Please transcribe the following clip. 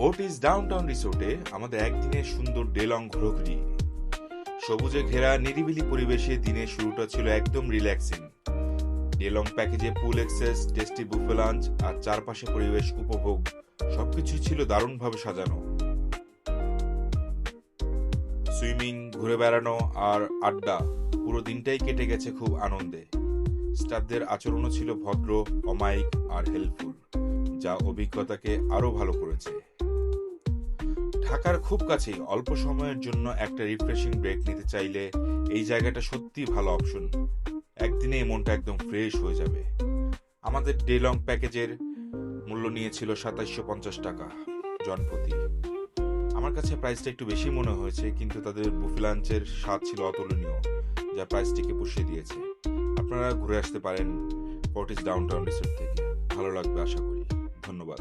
Otis downtown রিসোর্টে আমাদের একদিনের সুন্দর ডে লং ঘোরাঘুরি। সবুজে ঘেরা নিরিবিলি পরিবেশে দিনের শুরুটা ছিল একদম রিল্যাক্সিং। ডে লং প্যাকেজে পুল অ্যাক্সেস, টেস্টি বুফে লাঞ্চ আর চারপাশে পরিবেশ উপভোগ সবকিছু ছিল দারুণভাবে সাজানো। সুইমিং, ঘুরে বেড়ানো আর আড্ডা, পুরো দিনটাই কেটে গেছে খুব আনন্দে। স্টাফদের আচরণও ছিল ভদ্র, অমায়িক আর হেল্পফুল, যা অভিজ্ঞতাকে আরো ভালো করেছে। ঢাকার খুব কাছেই অল্প সময়ের জন্য একটা রিফ্রেশিং ব্রেক নিতে চাইলে এই জায়গাটা সত্যি ভালো অপশন। একদিনে মনটা একদম ফ্রেশ হয়ে যাবে। আমাদের ডে লং প্যাকেজের মূল্য নিয়েছিল ২৭৫০ টাকা জনপ্রতি। আমার কাছে প্রাইসটা একটু বেশি মনে হয়েছে, কিন্তু তাদের বুফে লাঞ্চের স্বাদ ছিল অতুলনীয়, যা প্রাইসটিকে পুষিয়ে দিয়েছে। আপনারা ঘুরে আসতে পারেন ফর্টিস ডাউনটাউন রিসোর্ট থেকে। ভালো লাগবে আশা করি। ধন্যবাদ।